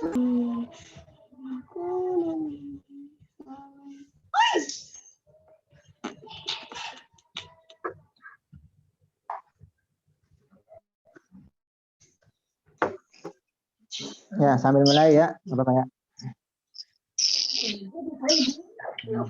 Ya, sambil mulai ya, Bapak ya. Ya,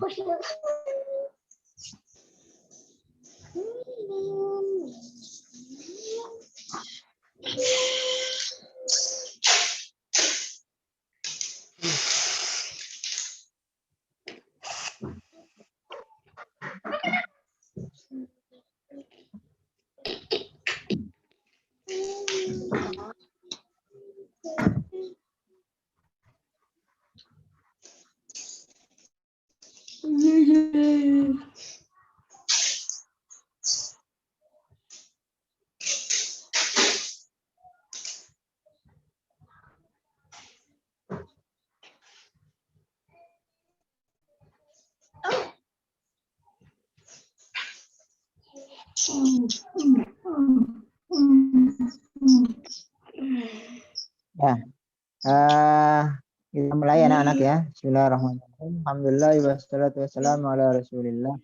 kita mulai anak-anak ya. Bismillahirrahmanirrahim. Alhamdulillah wassalatu wassalamu ala Rasulillah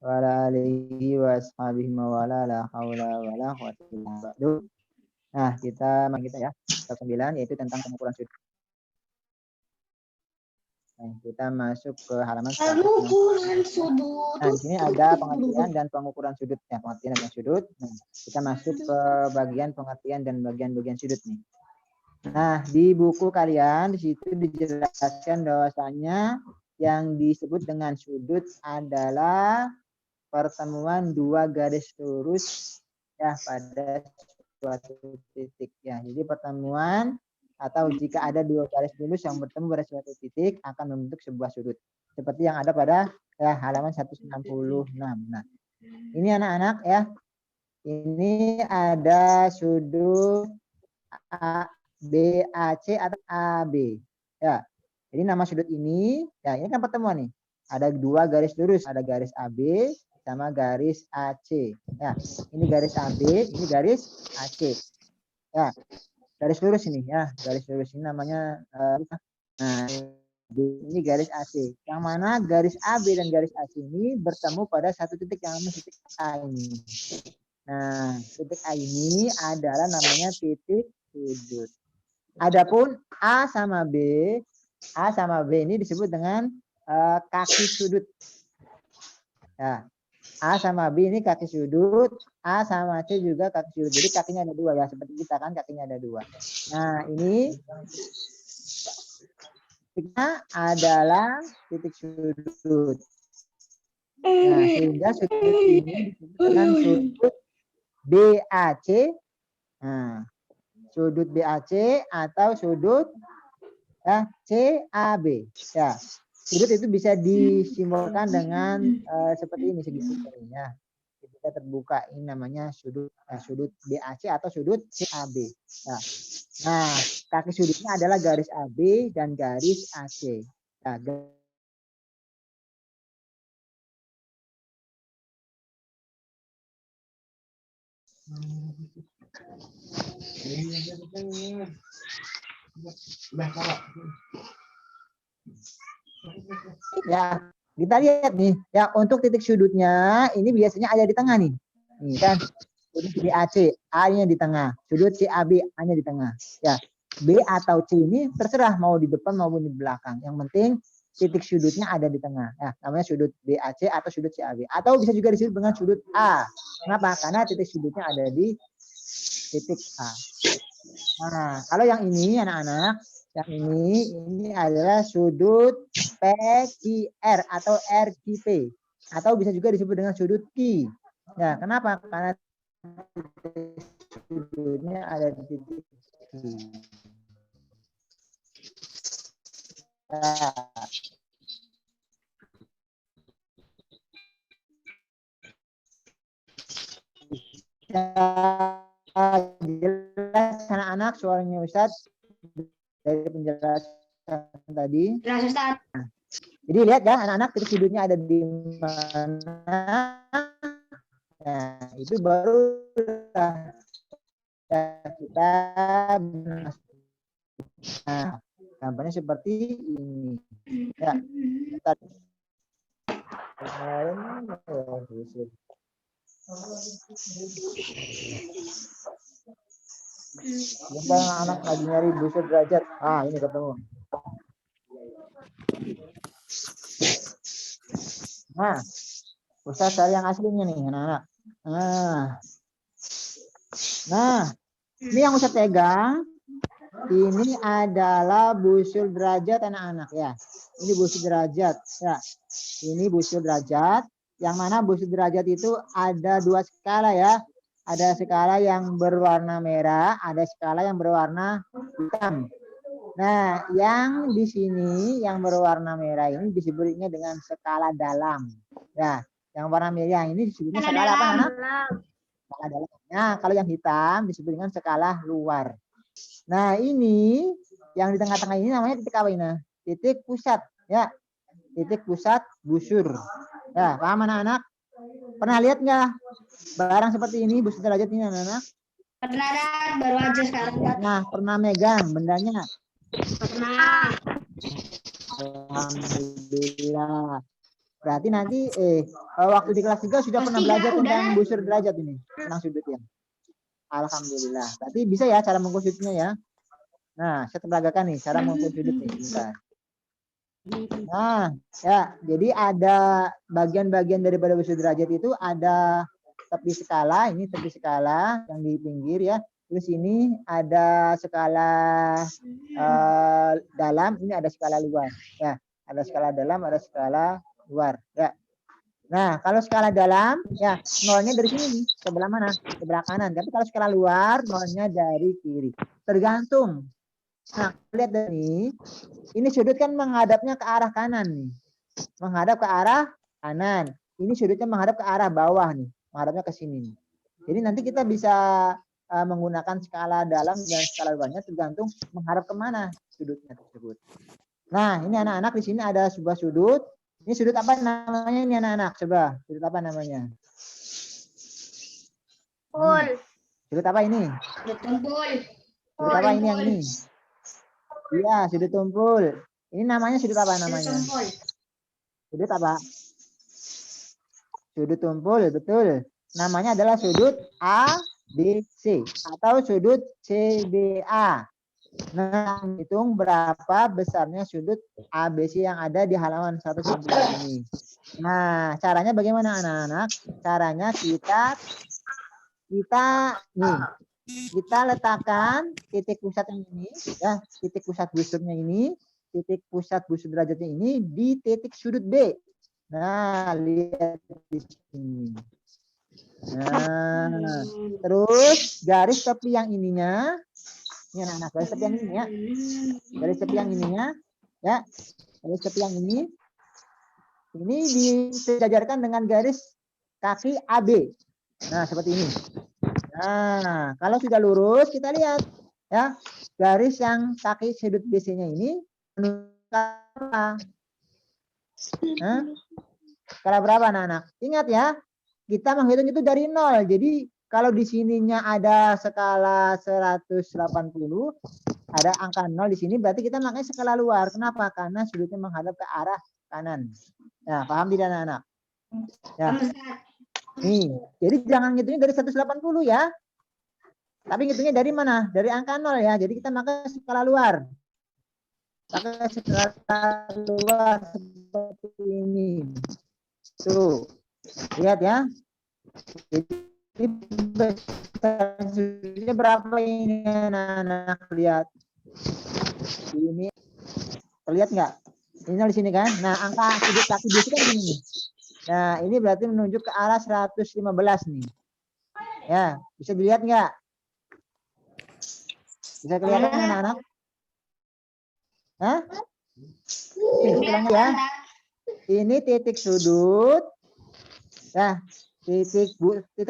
wa ala alihi wa ashabihi wa wala la haula wala quwwata illa billah. Nah, kita ya. Bab 9 yaitu tentang pengukuran sudut. Nah, kita masuk ke halaman 160. Nah, di sini ada pengertian dan pengukuran sudut ya, pengertian dan sudut. Nah, kita masuk ke bagian pengertian dan bagian-bagian sudut nih. Nah, di buku kalian di situ dijelaskan bahwasanya yang disebut dengan sudut adalah pertemuan dua garis lurus ya pada suatu titik ya. Jadi pertemuan atau jika ada dua garis lurus yang bertemu pada suatu titik akan membentuk sebuah sudut. Seperti yang ada pada ya, halaman 166. Nah, ini anak-anak ya. Ini ada sudut BAC atau AB. Ya. Jadi nama sudut ini, ya ini kan pertemuan nih. Ada dua garis lurus, ada garis AB sama garis AC. Ya, ini garis AB, ini garis AC. Ya, garis lurus ini ya, garis lurus ini namanya nah, ini garis AC. Yang mana garis AB dan garis AC ini bertemu pada satu titik yang namanya titik A ini. Nah, titik A ini adalah namanya titik sudut. Adapun A sama B ini disebut dengan kaki sudut. Ya, A sama B ini kaki sudut, A sama C juga kaki sudut. Jadi kakinya ada dua ya, seperti kita kan kakinya ada dua. Nah, ini titiknya adalah titik sudut. Nah, sehingga sudut ini disebut dengan sudut BAC. Nah, sudut BAC atau sudut ya, CAB. Ya, sudut itu bisa disimbolkan dengan seperti ini segitiga. Kita terbuka ini namanya sudut BAC atau sudut CAB. Nah, kaki sudutnya adalah garis AB dan garis AC. Nah, ya, kita lihat nih. Ya, untuk titik sudutnya ini biasanya ada di tengah nih. Nih kan, sudut BAC, A-nya di tengah. Sudut CAB, A-nya di tengah. Ya, B atau C ini terserah mau di depan maupun di belakang. Yang penting titik sudutnya ada di tengah. Ya, namanya sudut BAC atau sudut CAB. Atau bisa juga disebut dengan sudut A. Kenapa? Karena titik sudutnya ada di titik A. Nah, kalau yang ini anak-anak, yang ini adalah sudut PQR atau RQP. Atau bisa juga disebut dengan sudut Q. Ya, kenapa? Karena sudutnya ada di titik Q. Jelas anak-anak suaranya Ustadz dari penjelasan tadi. Nah, jadi lihat ya anak-anak titik sudutnya ada di mana. Nah, itu baru kita Nah, gambarnya seperti ini. Ya, tadi Bunda anak lagi nyari busur derajat. Ah, ini ketemu. Nah, Ustaz cari yang aslinya nih, anak-anak. Nah, ini yang Ustaz pegang. Ini adalah busur derajat anak-anak ya. Ini busur derajat ya. Ini busur derajat. Yang mana busur derajat itu ada dua skala ya. Ada skala yang berwarna merah, ada skala yang berwarna hitam. Nah, yang di sini yang berwarna merah ini disebutnya dengan skala dalam. Ya, yang warna merah ini disebutnya skala apa, anak? Skala dalam. Nah, kalau yang hitam disebut dengan skala luar. Nah, ini yang di tengah-tengah ini namanya titik apa ini? Titik pusat, ya. Titik pusat busur. Ya, paham anak-anak? Pernah lihat nggak barang seperti ini, busur derajat ini anak-anak? Pernah, baru aja sekarang. Nah, pernah megang bendanya? Pernah. Alhamdulillah. Berarti nanti waktu di kelas 3 sudah pernah belajar tentang busur derajat ini, tentang sudutnya. Alhamdulillah. Berarti bisa ya cara mengukur sudutnya ya. Nah, saya peragakan nih cara mengukur sudut nih. Bentar. Nah, ya, jadi ada bagian-bagian daripada busur derajat itu ada tepi skala, ini tepi skala yang di pinggir ya. Terus ini ada skala dalam, ini ada skala luar. Ya, ada skala dalam, ada skala luar. Ya. Nah, kalau skala dalam, ya nolnya dari sini nih, sebelah mana? Sebelah kanan. Tapi kalau skala luar, nolnya dari kiri. Tergantung. Nah, lihat dari ini sudut kan menghadapnya ke arah kanan nih. Menghadap ke arah kanan. Ini sudutnya menghadap ke arah bawah nih. Menghadapnya ke sini nih. Jadi nanti kita bisa menggunakan skala dalam dan skala luarnya tergantung menghadap kemana sudutnya tersebut. Nah, ini anak-anak di sini ada sebuah sudut. Ini sudut apa namanya ini anak-anak? Coba, sudut apa namanya? Sudut apa ini? Sudut tumpul. Sudut apa ini yang ini? Iya, sudut tumpul. Ini namanya sudut apa namanya? Sudut apa? Sudut tumpul, betul. Namanya adalah sudut ABC atau sudut CBA. Nah, hitung berapa besarnya sudut ABC yang ada di halaman 199 ini. Nah, caranya bagaimana anak-anak? Caranya kita nih, kita letakkan titik pusat yang ini, ya, titik pusat busurnya ini, titik pusat busur derajatnya ini di titik sudut B. Nah, lihat di sini. Nah, terus garis tepi yang ininya, ini anak-anak, garis tepi yang ini ya, garis tepi yang ininya, ya, garis tepi yang ini disejajarkan dengan garis kaki AB. Nah, seperti ini. Nah, kalau sudah lurus, kita lihat ya, garis yang kaki sudut BC-nya ini menunjukkan skala berapa anak-anak? Ingat ya, kita menghitung itu dari 0. Jadi kalau di sininya ada skala 180, ada angka 0 di sini, berarti kita pakai skala luar. Kenapa? Karena sudutnya menghadap ke arah kanan. Nah, paham tidak anak-anak? Ya. Nih, jadi jangan ngitungnya dari 180 ya. Tapi ngitungnya dari mana? Dari angka 0 ya. Jadi kita pakai skala luar. Pakai skala luar seperti ini. Tuh. Lihat ya. Jadi berapa ini anak-anak, lihat. Ini terlihat nggak? Ini di sini kan. Nah, angka sudut kaki BC kan di sini. Nah, ini berarti menunjuk ke arah 115 nih. Ya, bisa dilihat nggak? Bisa kelihatan anak-anak? Hah? Ya. Ini titik sudut. Ya, titik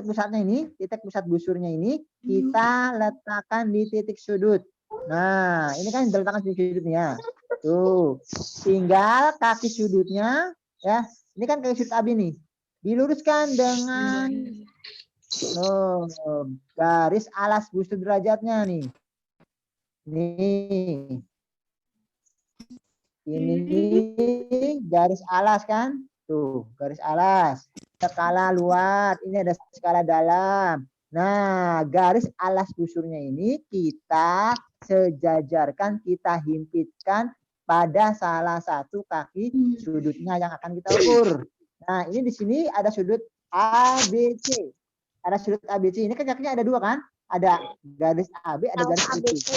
pusatnya ini, titik pusat busurnya ini kita letakkan di titik sudut. Nah, ini kan diletakkan di titik sudutnya. Tuh, tinggal kaki sudutnya, ya. Ini kan kaki sudut AB nih. Diluruskan dengan garis alas busur derajatnya nih. Nih. Ini garis alas kan? Tuh, garis alas. Skala luar, ini ada skala dalam. Nah, garis alas busurnya ini kita sejajarkan, kita himpitkan pada salah satu kaki sudutnya yang akan kita ukur. Nah, ini di sini ada sudut ABC. Ada sudut ABC. Ini kan kakinya ada dua kan? Ada garis AB, ada garis ABC.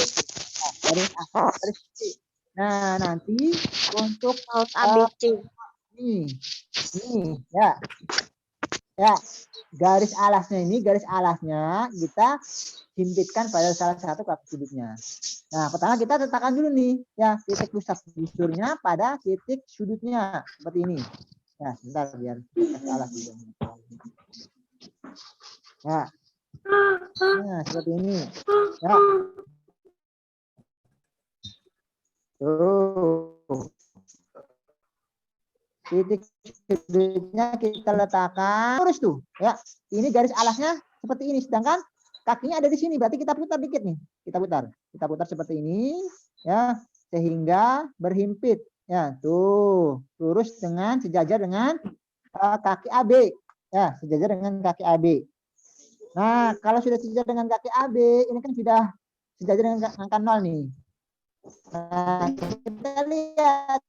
Garis A, garis C. Nah, nanti untuk ABC. Nih, ya. Ya, garis alasnya kita himpitkan pada salah satu kaki sudutnya. Nah, pertama kita letakkan dulu nih, ya, titik pusat busurnya pada titik sudutnya seperti ini. Ya, sebentar biar kasih alas juga. Nah, seperti ini. Ya. Tuh. Titik sudutnya kita letakkan lurus tuh, ya. Ini garis alasnya seperti ini, sedangkan kakinya ada di sini. Berarti kita putar dikit nih. Kita putar seperti ini, ya, sehingga berhimpit, ya. Tuh, lurus dengan sejajar dengan kaki AB, ya, sejajar dengan kaki AB. Nah, kalau sudah sejajar dengan kaki AB, ini kan sudah sejajar dengan angka 0 nih. Nah, kita lihat.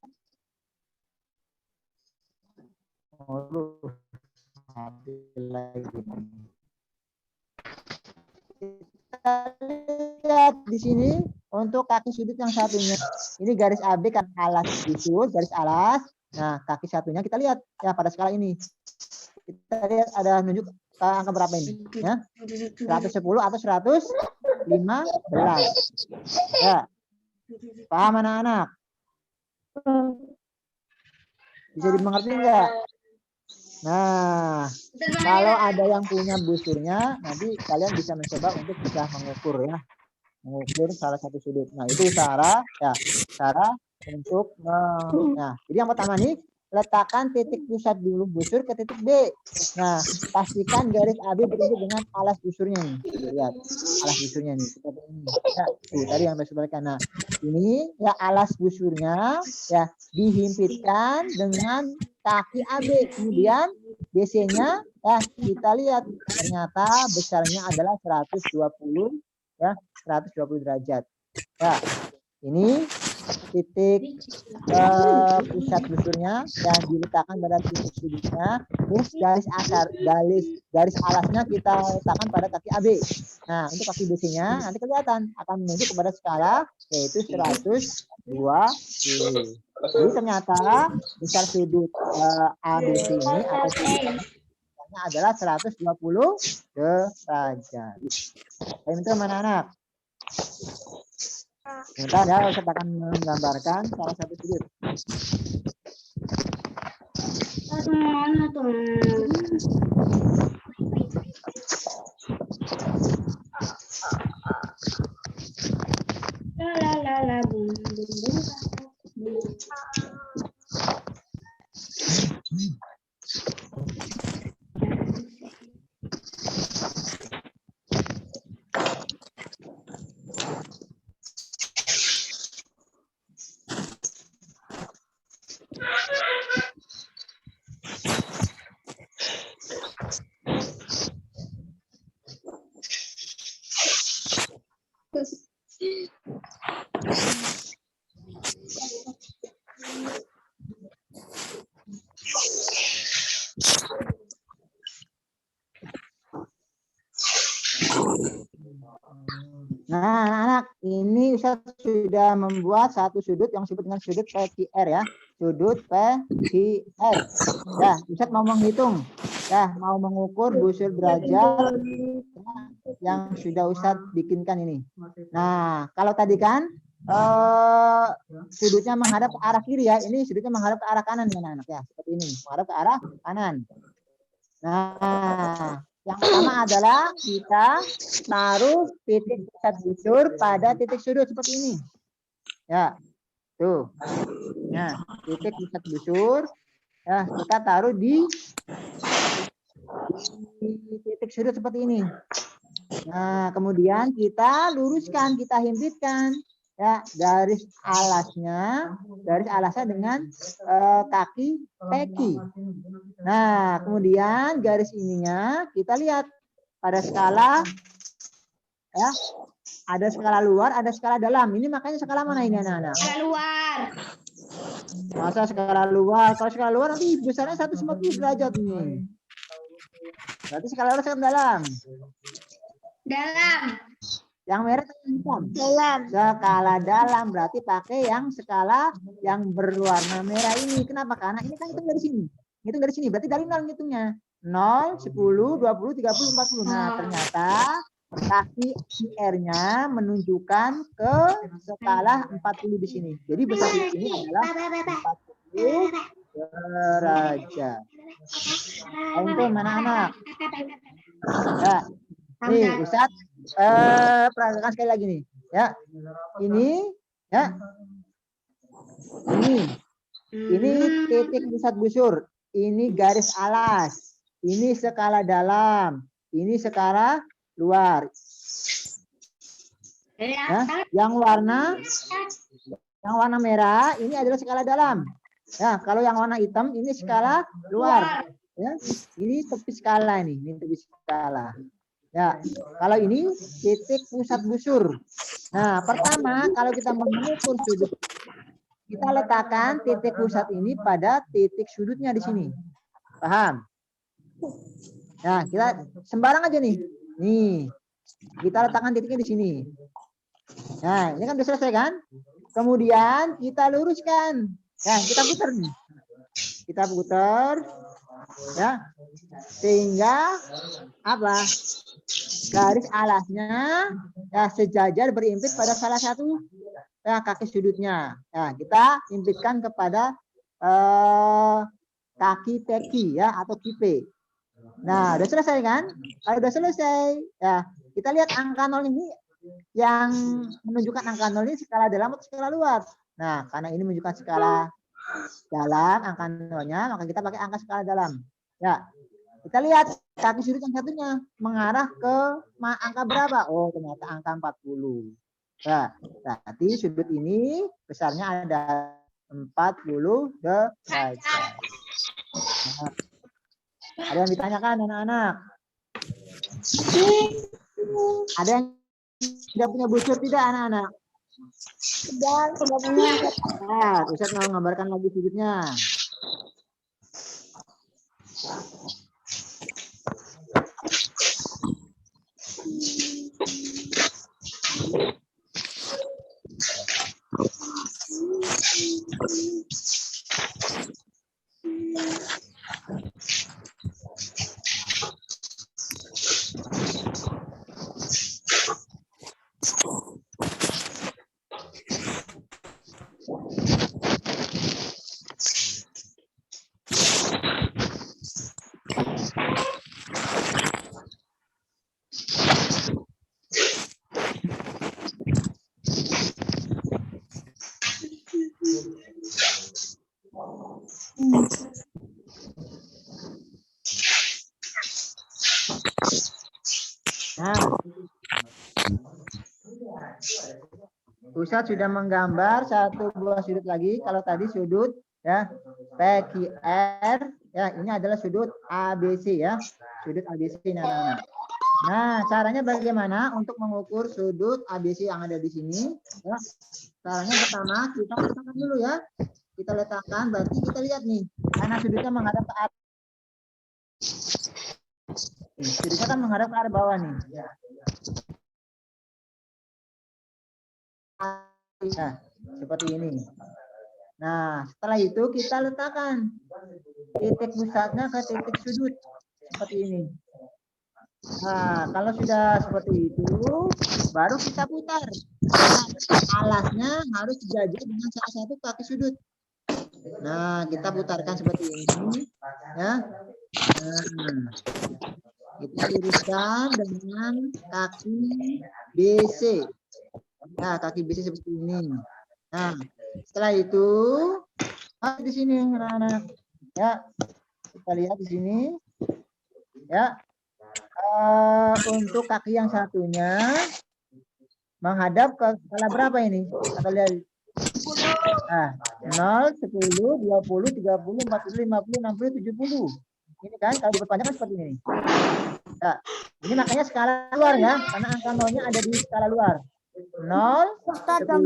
Kita lihat di sini untuk kaki sudut yang satunya. Ini garis AB kan alas busur, garis alas. Nah, kaki satunya kita lihat ya pada skala ini. Kita lihat ada nunjuk angka berapa ini? Ya. 110 atau 115. Ya. Paham anak-anak? Bisa dimengerti enggak? Nah, kalau ada yang punya busurnya, nanti kalian bisa mencoba untuk bisa mengukur ya, mengukur salah satu sudut. Nah, itu cara untuk nah, jadi yang pertama nih, letakkan titik pusat dulu busur ke titik B. Nah, pastikan garis AB bertemu dengan alas busurnya nih. Lihat, alas busurnya nih seperti ini. Ya, tuh tadi yang saya sebutkan. Nah, ini ya alas busurnya ya dihimpitkan dengan kaki AB. Kemudian BC-nya ya kita lihat ternyata besarnya adalah 120 ya, 120 derajat. Ya. Ini titik pusat busurnya dan diletakkan pada titik sudutnya. Terus garis alasnya kita letakkan pada kaki AB. Nah, untuk kaki BC-nya nanti kelihatan akan menuju kepada skala yaitu 120. Jadi ternyata besar sudut ABC ini atau sudutnya adalah 120 derajat. Saya minta anak-anak. Sebentar ya, saya akan menggambarkan salah satu sudut. Mana tuh? La bum bum bum. Nah, anak-anak, ini Ustaz sudah membuat satu sudut yang disebut dengan sudut PQR ya. Sudut PQR. Ya, Ustaz mau menghitung. Ya, mau mengukur busur derajat yang sudah Ustaz bikinkan ini. Nah, kalau tadi kan sudutnya menghadap ke arah kiri ya. Ini sudutnya menghadap ke arah kanan ya, anak-anak ya. Seperti ini, menghadap ke arah kanan. Nah, yang pertama adalah kita taruh titik pusat busur pada titik sudut seperti ini. Ya, tuh. Nah, titik pusat busur ya kita taruh di titik sudut seperti ini. Nah, kemudian kita luruskan, kita himpitkan ya garis alasnya dengan kaki peki. Nah, kemudian garis ininya kita lihat pada skala ya, ada skala luar, ada skala dalam. Ini makanya skala mana ini anak-anak? Skala luar. Masa skala luar? Kalau skala luar nanti besarnya 150 derajat nih. Berarti skala luar, skala dalam. Dalam. Yang merah hitam. Dalam. Skala dalam berarti pakai yang skala yang berwarna merah ini. Kenapa? Karena ini kan hitung dari sini. Hitung dari sini. Berarti dari 0 hitungnya. 0, 10, 20, 30, 40. Nah, ternyata kaki IR-nya menunjukkan ke skala 40 di sini. Jadi besar di sini adalah 40 derajat. Itu mana anak? Ya. Nih, Ustadz perhatikan sekali lagi nih. Ya. Ini ya. Ini titik pusat busur. Ini garis alas. Ini skala dalam. Ini skala luar. Ya, yang warna merah ini adalah skala dalam. Ya, kalau yang warna hitam ini skala luar. Ya, ini tepi skala nih, ini tepi skala. Ya, kalau ini titik pusat busur. Nah, pertama kalau kita mengukur sudut, kita letakkan titik pusat ini pada titik sudutnya di sini. Paham? Nah, kita sembarang aja nih. Nih, kita letakkan titiknya di sini. Nah, ini kan sudah selesai kan? Kemudian kita luruskan. Ya, kita putar nih. Kita putar. Ya. Sehingga apa? Garis alasnya ya sejajar berimpit pada salah satu ya, kaki sudutnya. Nah, kita impitkan kepada kaki peki ya atau kipe. Nah, udah selesai kan? Kalau udah selesai, ya kita lihat angka 0 ini yang menunjukkan angka 0 ini skala dalam atau skala luar. Nah, karena ini menunjukkan skala dalam, angka 0-nya, maka kita pakai angka skala dalam. Ya, kita lihat kaki sudut yang satunya mengarah ke angka berapa? Oh, ternyata angka 40. Nah, berarti sudut ini besarnya ada 40 derajat. Nah, ada yang ditanyakan anak-anak? Ada yang tidak punya busur tidak anak-anak? Sudah punya. Nah, Ustaz mau gambarkan lagi sudutnya. Nah, Ustadz sudah menggambar satu buah sudut lagi. Kalau tadi sudut ya PQR, ya ini adalah sudut ABC ya, sudut ABC ini anak-anak. Nah, caranya bagaimana untuk mengukur sudut ABC yang ada di sini? Ya, caranya pertama kita letakkan dulu ya. Kita letakkan, berarti kita lihat nih, karena sudutnya menghadap ke arah. Sudutnya kan menghadap ke arah bawah nih. Nah, seperti ini. Nah, setelah itu kita letakkan titik pusatnya ke titik sudut seperti ini. Nah, kalau sudah seperti itu, baru kita putar. Nah, alasnya harus sejajar dengan salah satu kaki sudut. Nah, kita putarkan seperti ini, ya. Nah, kita luruskan dengan kaki BC. Nah, kaki BC seperti ini. Nah, setelah itu, di sini anak-anak, ya, kita lihat di sini, ya. untuk kaki yang satunya menghadap ke skala berapa ini? Atau lihat. Nah, 0, 10, 20, 30, 40, 50, 60, 70. Ini kan kalau diperpanjang kan seperti ini. Nah, ini makanya skala luar ya, karena angka nolnya ada di skala luar. 0, 10,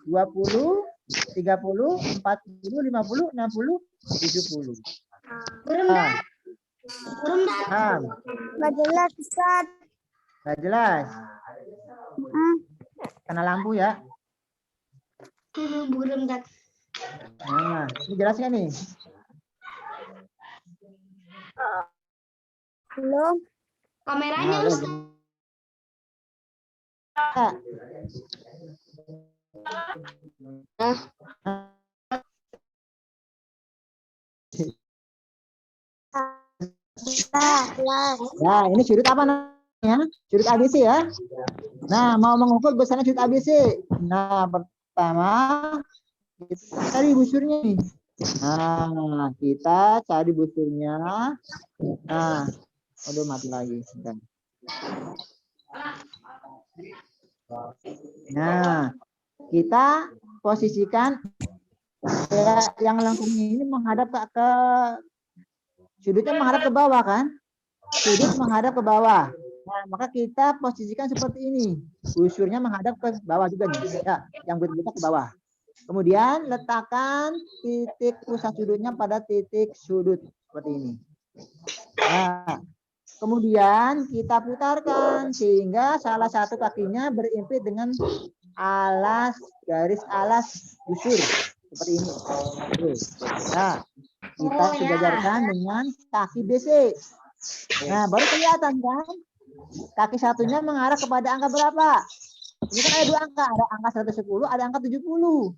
20, 30, 40, 50, 60, 70. Nah, Nggak jelas, Ustaz. nggak jelas. Kena lampu ya. Nah, ini jelas nggak nih? Belum. Kameranya nah, Ustaz. Nah, ini sudut apa namanya? Sudut ABC ya. Nah, mau mengukur besarnya sudut ABC. Nah, pertama kita cari busurnya nih. Nah, kita cari busurnya. Nah, aduh mati lagi. Nah, kita posisikan yang lengkungnya ini menghadap ke sudutnya menghadap ke bawah kan? Sudut menghadap ke bawah. Nah, maka kita posisikan seperti ini. Busurnya menghadap ke bawah juga nih. Ya, yang bulat ke bawah. Kemudian letakkan titik pusat sudutnya pada titik sudut seperti ini. Nah, kemudian kita putarkan sehingga salah satu kakinya berimpit dengan garis alas busur seperti ini. Nah, kita sejajarkan dengan kaki BC. Nah, baru kelihatan kan? Kaki satunya mengarah kepada angka berapa? Ini kan ada dua angka, ada angka 110, ada angka 70.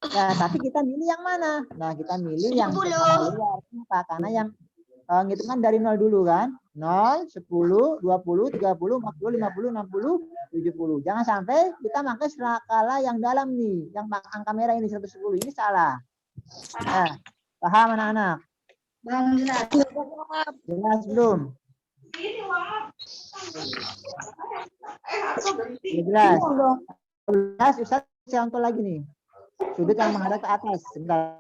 Ya, tapi kita milih yang mana? Nah, kita milih yang luar. Karena yang ngitungkan dari 0 dulu kan? 0, 10, 20, 30, 40, 50, 60, 70. Jangan sampai kita pakai skala yang dalam nih, yang angka merah ini 110. Ini salah. Nah, paham anak-anak? Jelas belum? Jelas. Jelas, Ustaz saya contoh lagi nih. Sudut yang menghadap ke atas. Sebentar.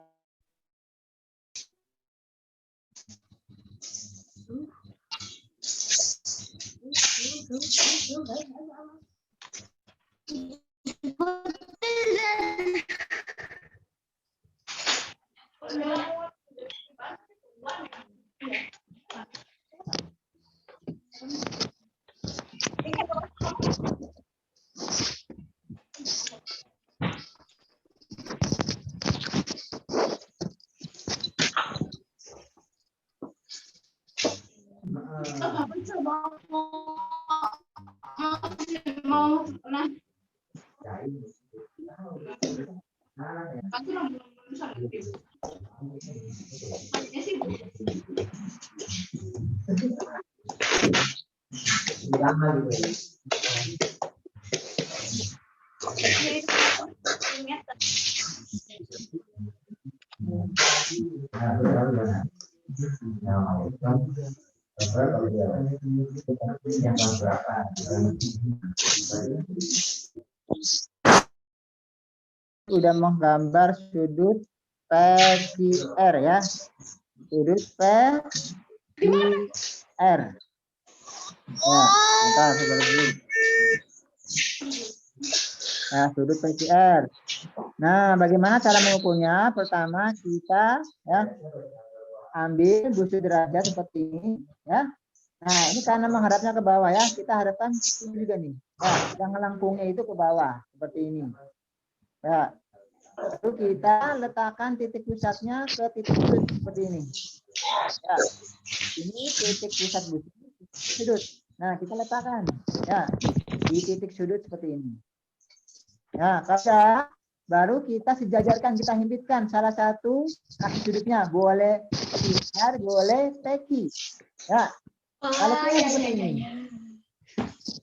Sudah menggambar sudut PQR ya. Sudut PQR. Ya, bentar saya dulu. Nah, sudut PQR. Nah, bagaimana cara mengukurnya? Pertama kita ya ambil busur derajat seperti ini ya. Nah, ini karena menghadapnya ke bawah ya, kita harapkan ini juga nih. Ya, yang lengkungnya itu ke bawah seperti ini. Ya. Lalu kita letakkan titik pusatnya ke titik sudut seperti ini. Ya. Ini titik pusat busur sudut. Nah, kita letakkan ya di titik sudut seperti ini. Ya, kalau baru kita sejajarkan, kita himpitkan salah satu kaki sudutnya, boleh PR, boleh PQ. Ya. Kalau kita seperti ini.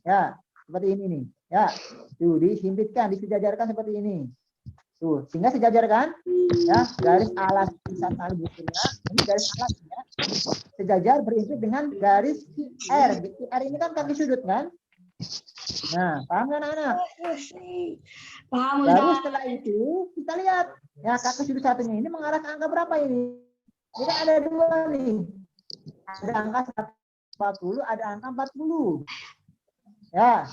Ya, seperti ini nih. Ya. Tuh, dihimpitkan, disejajarkan seperti ini. Tuh, sehingga sejajar kan? Ya, garis alas pusat tali busurnya, ini garis alas ya. sejajar berimpit dengan garis R. R ini kan kaki sudut kan? Nah, paham kan anak-anak? Paham, Baru Ustaz. setelah itu kita lihat ya kaki sudut satunya ini mengarah ke angka berapa ini? Ini kan ada dua nih. Ada angka 40, ada angka 40. Ya.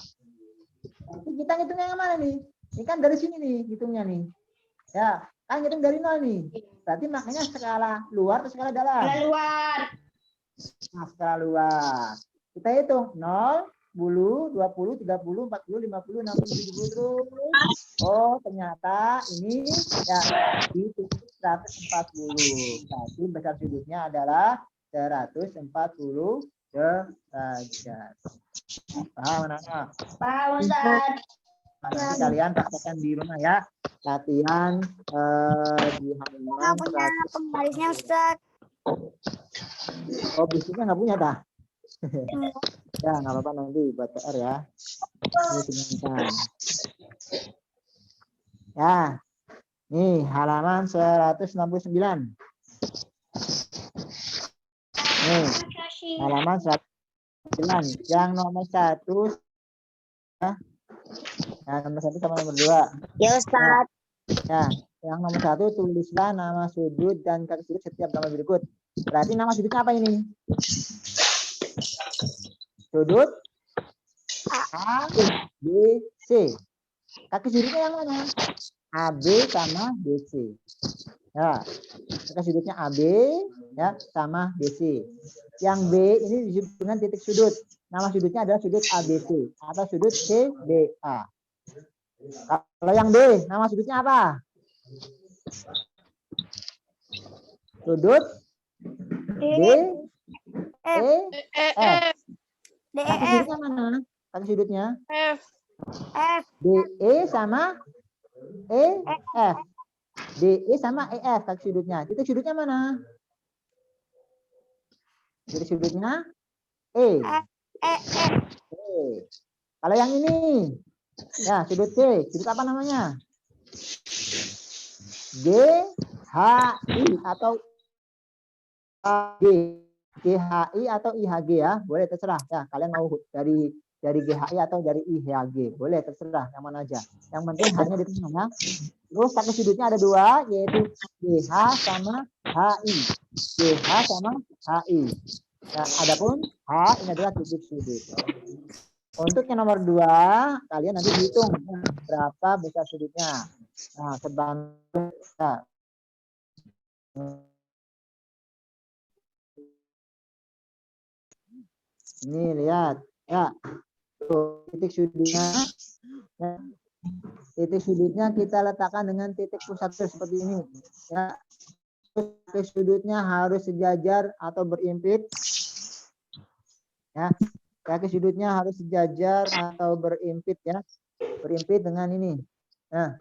Nanti kita ngitungnya yang mana nih? Ini kan dari sini nih hitungnya nih. Ya, kan ngitung dari 0 nih. Berarti makanya skala luar atau skala dalam? Skala luar. Nah, skala luar. Kita hitung 0, 10, 20, 30, 40, 50, 60, 70 terus. Oh, ternyata ini ya di 140. Berarti besar sudutnya adalah 140 derajat. Paham anak-anak? Paham, Ustaz. Nanti kalian praktekkan di rumah ya. Latihan di halaman Punya 100. pembarisnya, Ustaz. Oh, bisiknya nggak punya dah. Ya, nggak apa-apa nanti buat PR ya. Ini sebentar. Ya, nih halaman 169. Nih, halaman 169. Yang nomor 1, ya. Nah, nomor 1 sama nomor 2. Ya, Ustaz. Nah, yang nomor 1 tulislah nama sudut dan kaki sudut setiap gambar berikut. Berarti nama sudutnya apa ini? Sudut A, B, C. Kaki sudutnya yang mana? AB sama BC. Ya, kaki sudutnya AB ya sama BC. Yang B ini disebut dengan titik sudut. Nama sudutnya adalah sudut ABC atau sudut CBA. Kalau yang B, nama sudutnya apa? Sudut D, E, F. Kaki sudutnya mana? Kaki sudutnya? F. DE sama EF. DE sama EF kaki sudutnya. Titik sudutnya mana? Titik sudutnya E. Kalau yang ini, ya sudut C. Sudut apa namanya? GHI atau G. GHI atau IHG ya. Boleh terserah. Ya, kalian mau dari GHI atau dari IHG. Boleh terserah yang mana aja. Yang penting hanya di tengah ya. Terus kaki sudutnya ada dua, yaitu GH sama HI. GH sama HI. Nah, adapun H ini adalah titik sudut. Untuk yang nomor 2, kalian nanti hitung berapa besar sudutnya. Nah, sebanyak. Nah. Ini lihat. Ya. Titik sudutnya. Ya. Titik sudutnya kita letakkan dengan titik pusat seperti ini. Ya. Titik sudutnya harus sejajar atau berimpit. Ya. Kaki sudutnya harus sejajar atau berimpit ya. Berimpit dengan ini. Nah.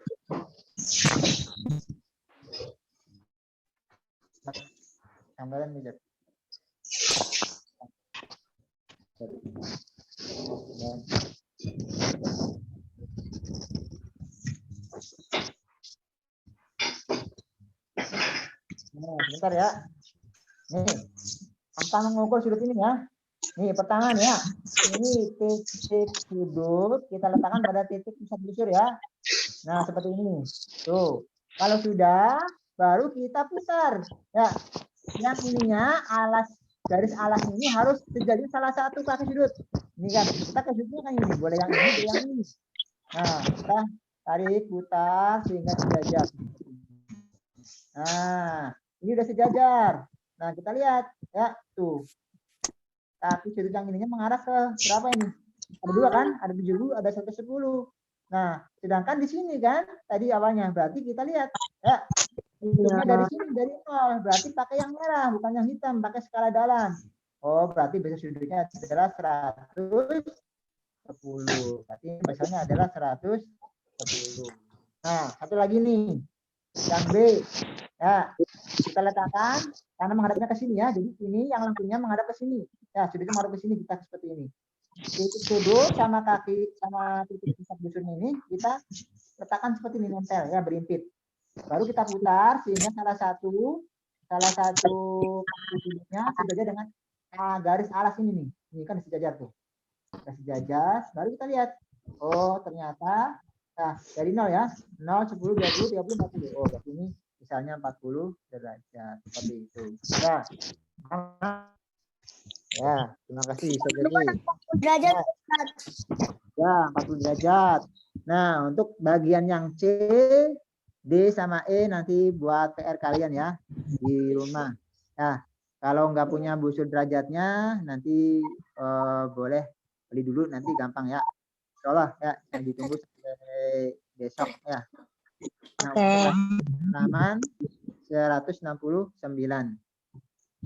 Gambaran nih. Nah, sebentar ya. Nih, tanpa mengukur sudut ini ya. Nih, pertama ya. Ini titik sudut kita letakkan pada titik pusat busur ya. Nah, seperti ini. Tuh. Kalau sudah, baru kita putar. Ya. Yang ininya garis alas ini harus terjadi salah satu kaki sudut. Ini kan, kita ke sudutnya kan ini. Boleh yang ini, boleh yang ini. Nah, kita tarik, putar sehingga sejajar. Nah, ini udah sejajar. Nah, kita lihat ya, tuh. Kaki sudut yang ininya mengarah ke berapa ini? Ada dua kan? Ada 70, ada 110. Nah, sedangkan di sini kan tadi awalnya berarti kita lihat ya. Hitungnya dari sini dari 0, berarti pakai yang merah bukan yang hitam, pakai skala dalam. Oh, berarti besar sudutnya adalah 110. Berarti besarnya adalah 110. Nah, satu lagi nih. Yang B. Ya, kita letakkan karena menghadapnya ke sini ya. Jadi ini yang lampunya menghadap ke sini. Ya, sudutnya menghadap ke sini, kita seperti ini. Titik sudut sama kaki sama titik pusat busurnya ini kita letakkan seperti ini, nempel ya, berimpit. Baru kita putar sehingga salah satu salah satu sudutnya sejajar dengan garis alas ini nih. Ini kan sejajar tuh. Garis sejajar, baru kita lihat. Oh, ternyata dari 0 ya. 0, 10, 20, 30, 40. Oh, berarti ini misalnya 40 derajat. Seperti itu. Ya. Ya, terima kasih Sophie. Derajat. Ya, 40 derajat. Nah, untuk bagian yang C, D sama E nanti buat PR kalian ya di rumah. Nah, kalau nggak punya busur derajatnya, nanti boleh beli dulu, nanti gampang ya. Insya Allah ya, yang ditunggu sampai besok ya. Nah, untuk halaman 169.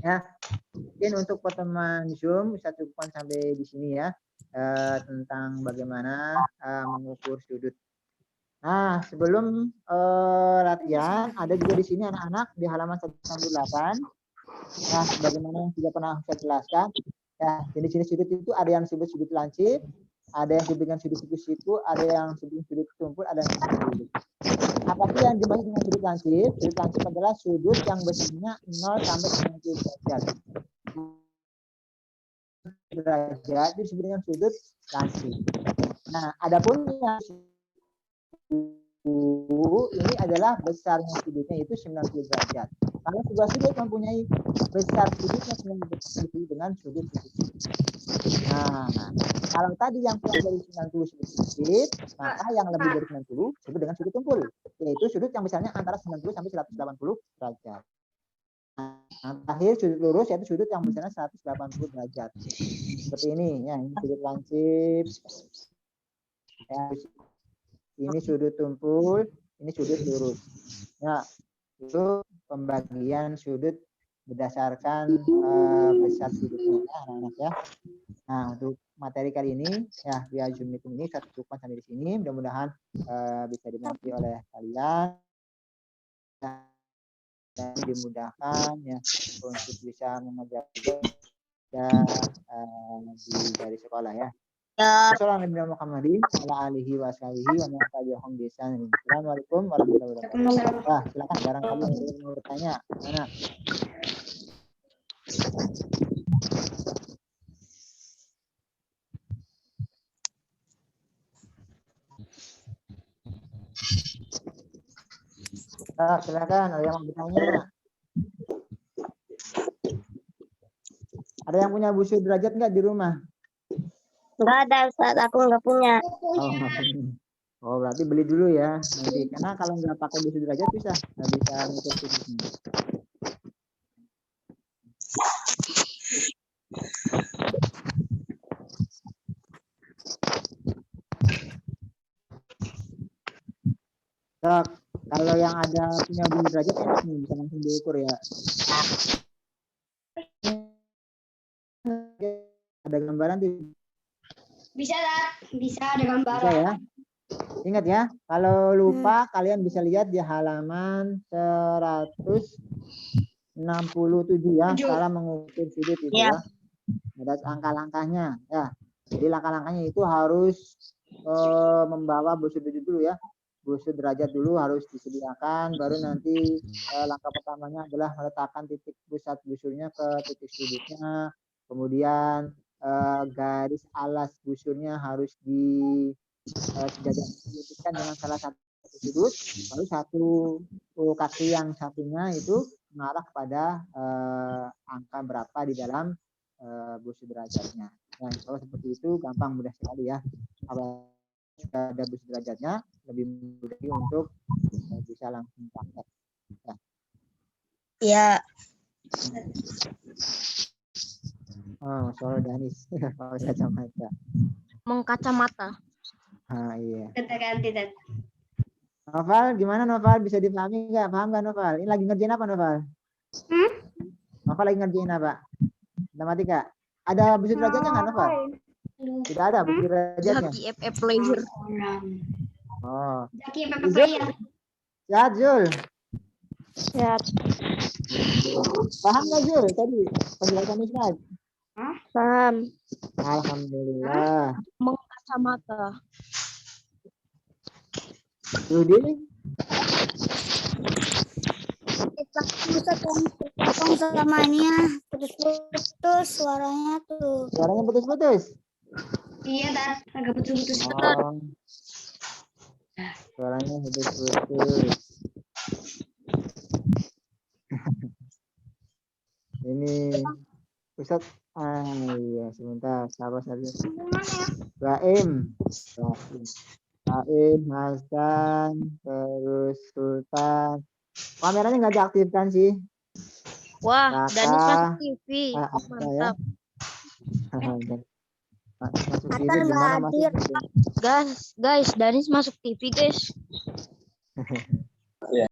Ya, mungkin untuk pertemuan Zoom bisa cukupkan sampai di sini ya, tentang bagaimana mengukur sudut. Nah, sebelum latihan, ada juga di sini anak-anak di halaman 168. Nah, bagaimana yang sudah pernah saya jelaskan, ya, jenis-jenis sudut itu ada yang disebut sudut lancip, ada yang disebut dengan sudut siku-siku, ada yang disebut sudut tumpul, ada yang disebut sudut. Apa sih yang dimaksud dengan sudut lancip? Sudut lancip adalah sudut yang besarnya 0 sampai 90 derajat. Derajat itu disebut dengan sudut lancip. Nah, adapun yang ini adalah besarnya sudutnya itu 90 derajat. Kalau sebuah sudut mempunyai besar sudutnya 90 derajat dengan sudut siku. Nah, kalau tadi yang kurang dari 90 sudut lancip, maka yang lebih dari 90 disebut dengan sudut tumpul, yaitu sudut yang besarnya antara 90 sampai 180 derajat. Nah, terakhir sudut lurus yaitu sudut yang besarnya 180 derajat. Seperti ini ya, ini sudut lancip. Ya, ini sudut tumpul, ini sudut lurus. Nah, itu pembagian sudut berdasarkan besar sudutnya ya, anak-anak ya. Nah, untuk materi kali ini ya via Zoom meeting ini saya cukupkan sampai di sini. Mudah-mudahan bisa dimengerti oleh kalian dan dimudahkan ya untuk bisa mengerjakan dari sekolah ya. Assalamualaikum warahmatullahi wabarakatuh. Assalamualaikum warahmatullahi wabarakatuh. Wah, silakan barangkali yang mau bertanya. Mana? Silakan, ada yang mau bertanya? Ada yang punya busur derajat nggak di rumah? Enggak ada, Ustaz. Aku nggak punya. Oh, berarti beli dulu ya nanti. Karena kalau nggak pakai busur derajat bisa, nggak bisa ngukur sudutnya. Nah, kalau yang ada punya busur derajat enak nih, bisa langsung diukur ya. Ada gambaran tuh. Bisa ada gambaran. Bisa ya. Ingat ya, kalau lupa kalian bisa lihat di halaman 167 ya, cara mengukur sudut itu ya. Ada langkah-langkahnya ya. Jadi langkah-langkahnya itu harus membawa busur derajat dulu ya. Busur derajat dulu harus disediakan, baru nanti langkah pertamanya adalah meletakkan titik pusat busurnya ke titik sudutnya. Kemudian garis alas busurnya harus disejajarkan dengan salah satu sudut, baru satu kaki yang satunya itu mengarah kepada angka berapa di dalam busur derajatnya. Nah, kalau seperti itu gampang, mudah sekali ya. Kalau sudah ada busur derajatnya, lebih mudah untuk bisa langsung praktek. Ya. Oh, soal Danis, pakai kacamata. Mengkacamata. Iya. Ganti. Noval, gimana Noval? Bisa dipahami nggak? Paham nggak Noval? Ini lagi ngerjain apa Noval? Noval lagi ngerjain apa? Matematika. Ada busur derajatnya nggak Noval? Tidak ada busur derajatnya. Zaki FF Player. Oh. Zaki FF Player. Sehat Zul. Sehat. Paham nggak Zul tadi penjelasan Ustaz? Paham. Alhamdulillah. Mengkacamata. Rudi? Ustaz yang potong sama ini ya. Putus-putus suaranya tuh. Suaranya putus-putus. Iya, Dan. Agak putus-putus. Oh, suaranya putus-putus. Ini Ustaz. Iya, sebentar. Sabar saja. Baim. Baim, Hasan, terus Sultan. Kameranya nggak diaktifkan sih. Wah, Raka, Danis masuk TV. Ada ya. Mantap. Masuk TV Atar gimana nggak hadir. masuk? Guys, Danis masuk TV, guys.